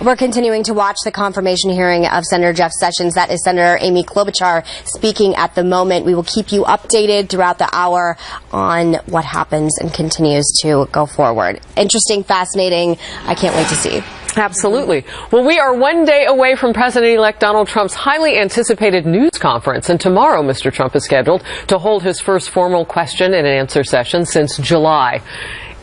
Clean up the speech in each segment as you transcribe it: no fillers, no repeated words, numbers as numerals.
We're continuing to watch the confirmation hearing of Senator Jeff Sessions. That is Senator Amy Klobuchar speaking at the moment. We will keep you updated throughout the hour on what happens and continues to go forward. Interesting, fascinating. I can't wait to see. Absolutely. Well, we are one day away from President-elect Donald Trump's highly anticipated news conference, and tomorrow Mr. Trump is scheduled to hold his first formal question and answer session since July.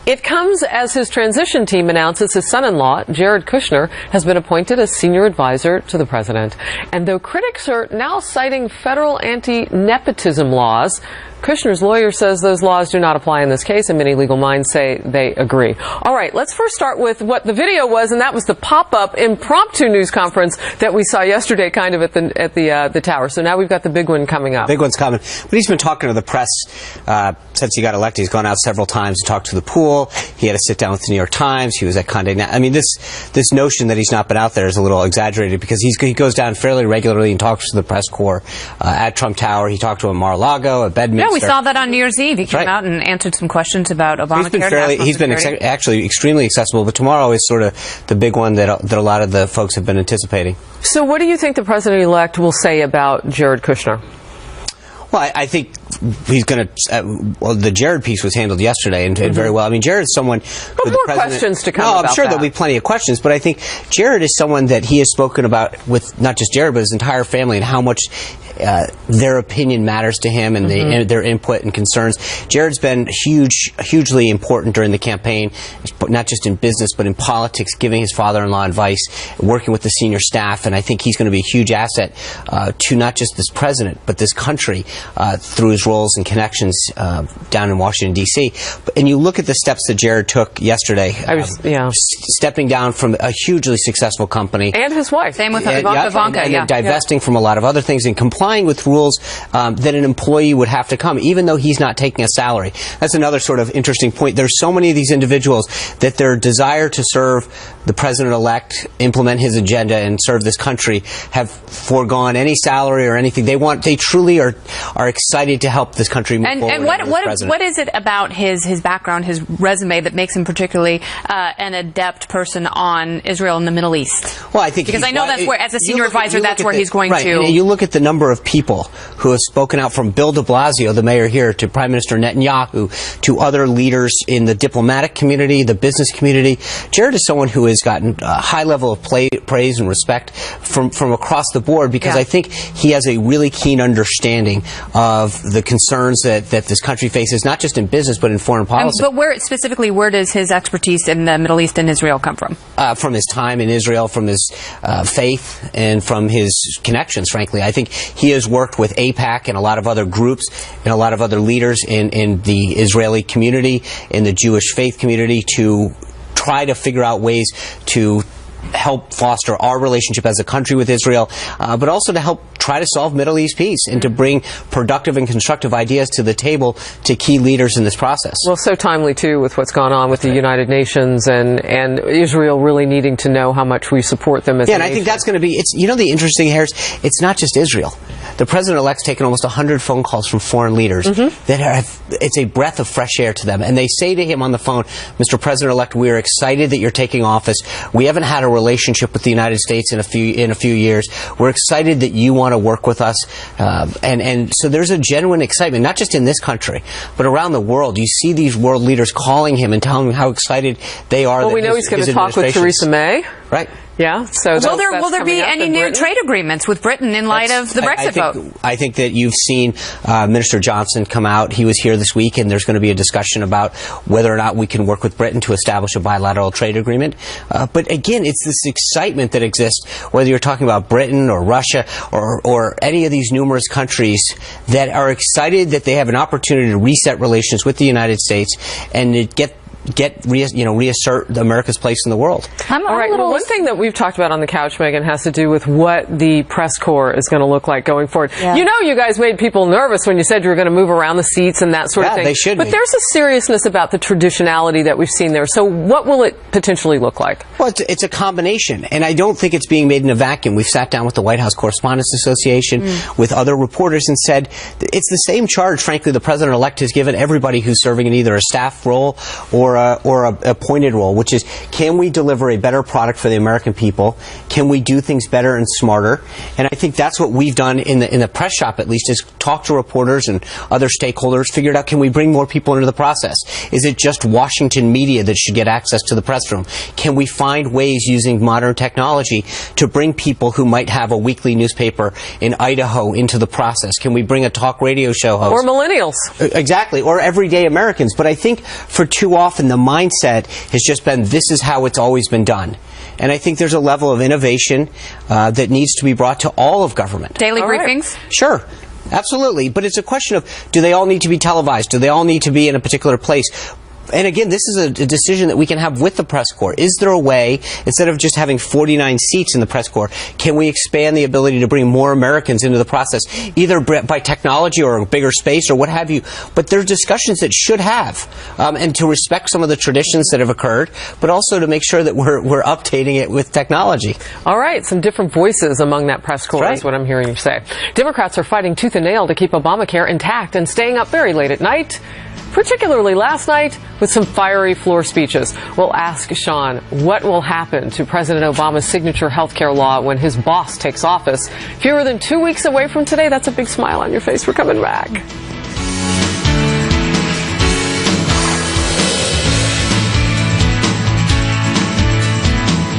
It comes as his transition team announces his son-in-law, Jared Kushner, has been appointed as senior advisor to the president. And though critics are now citing federal anti-nepotism laws, Kushner's lawyer says those laws do not apply in this case, and many legal minds say they agree. All right, let's first start with what the video was, and that was the pop-up impromptu news conference that we saw yesterday, kind of at the tower. So now we've got the big one coming up. Big one's coming, but he's been talking to the press since he got elected. He's gone out several times to talk to the pool. He had to sit down with the New York Times. He was at Condé Nast. I mean, this notion that he's not been out there is a little exaggerated because he goes down fairly regularly and talks to the press corps at Trump Tower. He talked to him at Mar-a-Lago, at Bedminster. We saw that on New Year's Eve. He came out and answered some questions about Obamacare. He's been actually extremely accessible, but tomorrow is sort of the big one that a lot of the folks have been anticipating. So what do you think the president-elect will say about Jared Kushner? Well, I think he's going to. Well, the Jared piece was handled yesterday and very well. I mean, Jared is someone. But more questions to come. No, about I'm sure that. there'll be plenty of questions. But I think Jared is someone that he has spoken about with not just Jared, but his entire family and how much their opinion matters to him and their input and concerns. Jared's been hugely important during the campaign, not just in business but in politics, giving his father-in-law advice, working with the senior staff, and I think he's going to be a huge asset to not just this president but this country through his roles and connections down in Washington, D.C. And you look at the steps that Jared took yesterday, stepping down from a hugely successful company. And his wife. Same with Ivanka. And divesting from a lot of other things and complying with rules that an employee would have to come, even though he's not taking a salary. That's another sort of interesting point. There's so many of these individuals that their desire to serve the president-elect, implement his agenda, and serve this country have foregone any salary or anything. They truly are excited to help this country move forward. And what is it about his background, his resume, that makes him particularly an adept person on Israel and the Middle East? Well, I think because I know that's where, as a senior advisor, that's where he's going to. And you look at the number of people who have spoken out, from Bill de Blasio, the mayor here, to Prime Minister Netanyahu, to other leaders in the diplomatic community, the business community. Jared is someone who has gotten a high level of praise and respect from across the board because I think he has a really keen understanding of the concerns that this country faces, not just in business but in foreign policy. But where does his expertise in the Middle East and Israel come from? From his time in Israel, from his faith, and from his connections, frankly. I think he has worked with AIPAC and a lot of other groups and a lot of other leaders in the Israeli community, in the Jewish faith community, to try to figure out ways to help foster our relationship as a country with Israel, but also to help try to solve Middle East peace and to bring productive and constructive ideas to the table to key leaders in this process. Well, so timely, too, with what's gone on with the United Nations and Israel really needing to know how much we support them as a and nation. I think that's going to be, the interesting here is it's not just Israel. The president-elect's taken almost 100 phone calls from foreign leaders it's a breath of fresh air to them. And they say to him on the phone, Mr. President-elect, we are excited that you're taking office. We haven't had a relationship with the United States in a few years. We're excited that you want to work with us. And so there's a genuine excitement, not just in this country, but around the world. You see these world leaders calling him and telling him how excited they are. Well, we know he's going to talk with Theresa May. Right. Yeah. So will there be any new trade agreements with Britain in light of the Brexit vote? I think that you've seen Minister Johnson come out. He was here this week, and there's going to be a discussion about whether or not we can work with Britain to establish a bilateral trade agreement. But again, it's this excitement that exists, whether you're talking about Britain or Russia or any of these numerous countries that are excited that they have an opportunity to reset relations with the United States and to reassert America's place in the world. All right. Well, one thing that we've talked about on the couch, Megan, has to do with what the press corps is going to look like going forward. Yeah. You guys made people nervous when you said you were going to move around the seats and that sort of thing. They should. But there's a seriousness about the traditionality that we've seen there. So what will it potentially look like? Well, it's a combination, and I don't think it's being made in a vacuum. We've sat down with the White House Correspondents Association, with other reporters, and said it's the same charge, frankly, the president-elect has given everybody who's serving in either a staff role or or a appointed role, which is, can we deliver a better product for the American people? Can we do things better and smarter? And I think that's what we've done in the press shop, at least, is talk to reporters and other stakeholders, figured out, can we bring more people into the process? Is it just Washington media that should get access to the press room? Can we find ways using modern technology to bring people who might have a weekly newspaper in Idaho into the process? Can we bring a talk radio show host? Or millennials. Exactly, or everyday Americans. But I think for too often the mindset has just been, this is how it's always been done. And I think there's a level of innovation that needs to be brought to all of government. Daily briefings? Sure. Absolutely. But it's a question of, do they all need to be televised? Do they all need to be in a particular place? And again, this is a decision that we can have with the press corps. Is there a way, instead of just having 49 seats in the press corps, can we expand the ability to bring more Americans into the process, either by technology or a bigger space or what have you? But there are discussions that should have, and to respect some of the traditions that have occurred, but also to make sure that we're updating it with technology. All right, some different voices among that press corps is what I'm hearing you say. Democrats are fighting tooth and nail to keep Obamacare intact and staying up very late at night, particularly last night with some fiery floor speeches. We'll ask Sean what will happen to President Obama's signature health care law when his boss takes office. Fewer than 2 weeks away from today. That's a big smile on your face. We're coming back.